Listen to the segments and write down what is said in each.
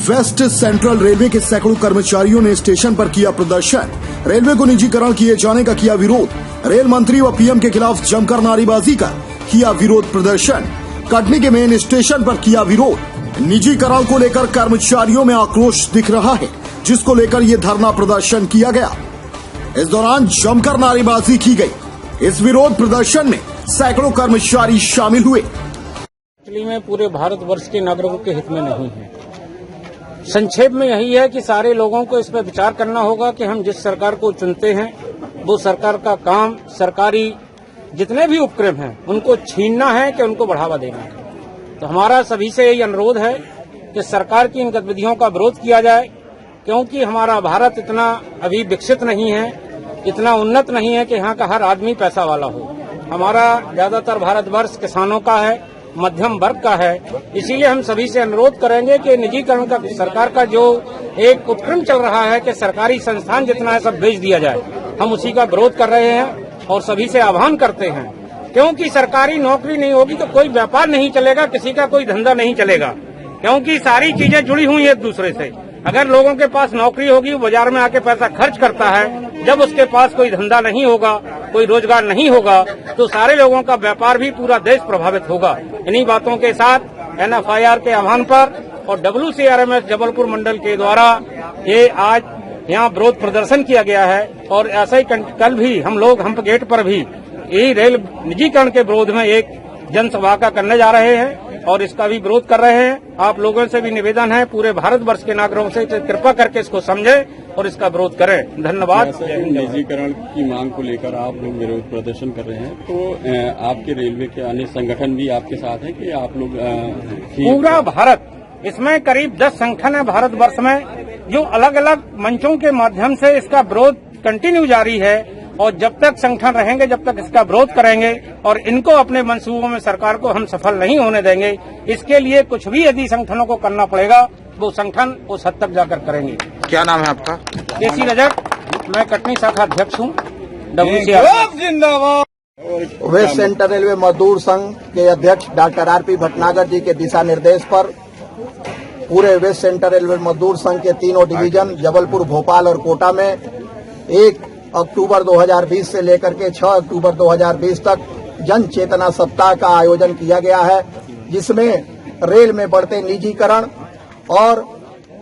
Waste central railway के सैकड़ों कर्मचारियों ने स्टेशन पर किया प्रदर्शन। रेलवे को निजीकरण किए जाने का किया विरोध। रेल मंत्री व पीएम के खिलाफ जमकर नारेबाजी कर किया विरोध प्रदर्शन। कटनी के मेन स्टेशन पर किया विरोध। निजीकरण को लेकर कर्मचारियों में आक्रोश दिख रहा है, जिसको लेकर ये धरना प्रदर्शन किया गया। इस दौरान जमकर नारेबाजी की गई। इस विरोध प्रदर्शन में सैकड़ों कर्मचारी शामिल हुए। में पूरे भारतवर्ष के नागरिकों के हित में नहीं है। संक्षेप में यही है कि सारे लोगों को इस पर विचार करना होगा कि हम जिस सरकार को चुनते हैं वो सरकार का काम, सरकारी जितने भी उपक्रम हैं उनको छीनना है कि उनको बढ़ावा देना है। तो हमारा सभी से यही अनुरोध है कि सरकार की इन गतिविधियों का विरोध किया जाए, क्योंकि हमारा भारत इतना अभी विकसित नहीं है, इतना उन्नत नहीं है कि यहाँ का हर आदमी पैसा वाला हो। हमारा ज्यादातर भारतवर्ष किसानों का है, मध्यम वर्ग का है। इसीलिए हम सभी से अनुरोध करेंगे कि निजीकरण का सरकार का जो एक उपक्रम चल रहा है कि सरकारी संस्थान जितना है सब बेच दिया जाए, हम उसी का विरोध कर रहे हैं और सभी से आह्वान करते हैं, क्योंकि सरकारी नौकरी नहीं होगी तो कोई व्यापार नहीं चलेगा, किसी का कोई धंधा नहीं चलेगा, क्योंकि सारी चीजें जुड़ी हुई एक दूसरे से। अगर लोगों के पास नौकरी होगी, वो बाजार में आके पैसा खर्च करता है, जब उसके पास कोई धंधा नहीं होगा, कोई रोजगार नहीं होगा, तो सारे लोगों का व्यापार भी पूरा देश प्रभावित होगा। इन्हीं बातों के साथ NFIR के आह्वान पर और WCRMS जबलपुर मंडल के द्वारा ये आज यहाँ विरोध प्रदर्शन किया गया है। और ऐसा ही कल भी हम लोग हम्प गेट पर भी यही रेल निजीकरण के विरोध में एक जनसभा का करने जा रहे हैं और इसका भी विरोध कर रहे हैं। आप लोगों से भी निवेदन है, पूरे भारतवर्ष के नागरिकों से कृपा करके इसको समझें और इसका विरोध करें। धन्यवाद। निजीकरण की मांग को लेकर आप लोग विरोध प्रदर्शन कर रहे हैं, तो आपके रेलवे के अन्य संगठन भी आपके साथ हैं कि आप लोग पूरा भारत, इसमें करीब 10 संगठन है भारतवर्ष में, जो अलग अलग मंचों के माध्यम से इसका विरोध कंटिन्यू जारी है। और जब तक संगठन रहेंगे, जब तक इसका विरोध करेंगे और इनको अपने मंसूबों में सरकार को हम सफल नहीं होने देंगे। इसके लिए कुछ भी यदि संगठनों को करना पड़ेगा, वो संगठन उस हद तक जाकर करेंगे। क्या नाम है आपका? केसी रजक, मैं कटनी शाखा अध्यक्ष हूँ। WCRMS जिंदाबाद। वेस्ट सेंट्रल रेलवे मजदूर संघ के अध्यक्ष डॉक्टर RP भटनागर जी के दिशा निर्देश पर पूरे वेस्ट सेंट्रल रेलवे मजदूर संघ के तीनों डिवीजन जबलपुर, भोपाल और कोटा में 1 अक्टूबर 2020 से लेकर के 6 अक्टूबर 2020 तक जन चेतना सप्ताह का आयोजन किया गया है, जिसमें रेल में बढ़ते निजीकरण और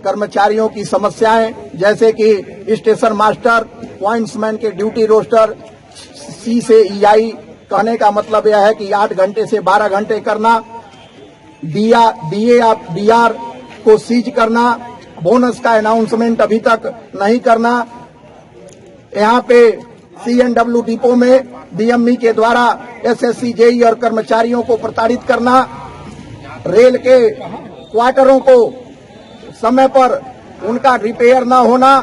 कर्मचारियों की समस्याएं, जैसे कि स्टेशन मास्टर, पॉइंट्समैन के ड्यूटी रोस्टर, C से EI, कहने का मतलब यह है कि 8 घंटे से 12 घंटे करना, DR को सीज करना, बोनस का अनाउंसमेंट अभी तक नहीं करना। यहाँ पे CNW डिपो में DME के द्वारा SSC JE और कर्मचारियों को प्रताड़ित करना, रेल के क्वार्टरों को समय पर उनका रिपेयर न होना,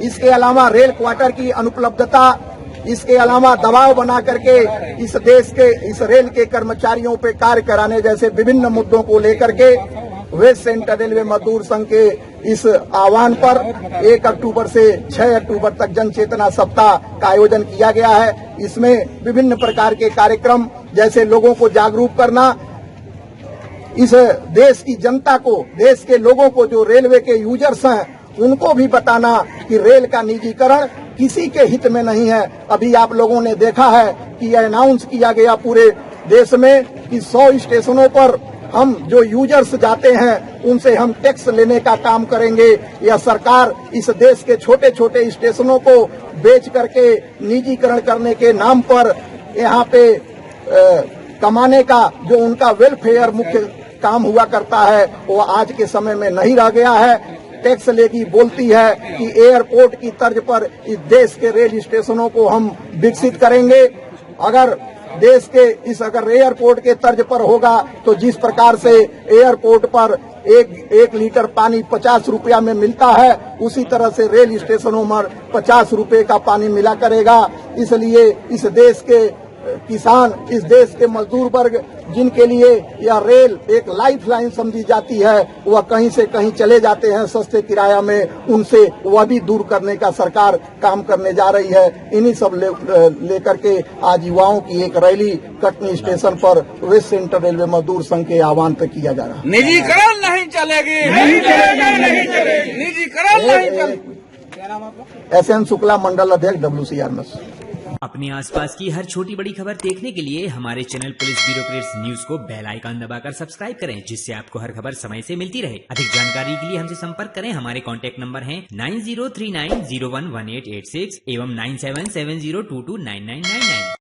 इसके अलावा रेल क्वार्टर की अनुपलब्धता, इसके अलावा दबाव बना करके इस देश के, इस रेल के कर्मचारियों पे कार्य कराने जैसे विभिन्न मुद्दों को लेकर के वेस्ट सेंट्रल रेलवे मजदूर संघ के इस आह्वान पर 1 अक्टूबर से 6 अक्टूबर तक जन चेतना सप्ताह का आयोजन किया गया है। इसमें विभिन्न प्रकार के कार्यक्रम, जैसे लोगों को जागरूक करना, इस देश की जनता को, देश के लोगों को जो रेलवे के यूजर्स हैं उनको भी बताना कि रेल का निजीकरण किसी के हित में नहीं है। अभी आप लोगों ने देखा है कि यह अनाउंस किया गया पूरे देश में कि 100 स्टेशनों पर हम जो यूजर्स जाते हैं उनसे हम टैक्स लेने का काम करेंगे। यह सरकार इस देश के छोटे छोटे स्टेशनों को बेच करके निजीकरण करने के नाम पर यहाँ पे कमाने का जो उनका वेलफेयर मुख्य काम हुआ करता है, वो आज के समय में नहीं रह गया है। टैक्स लेगी बोलती है कि एयरपोर्ट की तर्ज पर इस देश के रेल स्टेशनों को हम विकसित करेंगे। अगर देश के अगर एयरपोर्ट के तर्ज पर होगा तो जिस प्रकार से एयरपोर्ट पर एक लीटर पानी 50 रुपया में मिलता है, उसी तरह से रेल स्टेशनों पर 50 रुपए का पानी मिला करेगा। इसलिए इस देश के किसान, इस देश के मजदूर वर्ग जिनके लिए यह रेल एक लाइफ लाइन समझी जाती है, वह कहीं से कहीं चले जाते हैं सस्ते किराया में, उनसे वह भी दूर करने का सरकार काम करने जा रही है। इन्हीं सब लेकर के आज युवाओं की एक रैली कटनी स्टेशन पर वेस्ट सेंट्रल रेलवे मजदूर संघ के आह्वान पर किया जा रहा है। निजीकरण नहीं चलेगी, नहीं चलेगा, नहीं चलेगी, निजीकरण नहीं चलेगी। SN शुक्ला, मंडल अध्यक्ष WCRMS। अपने आसपास की हर छोटी बड़ी खबर देखने के लिए हमारे चैनल पुलिस ब्यूरोक्रेट्स न्यूज को बेल आइकन दबाकर सब्सक्राइब करें, जिससे आपको हर खबर समय से मिलती रहे। अधिक जानकारी के लिए हमसे संपर्क करें। हमारे कॉन्टैक्ट नंबर हैं 9039011886 एवं 9770229999।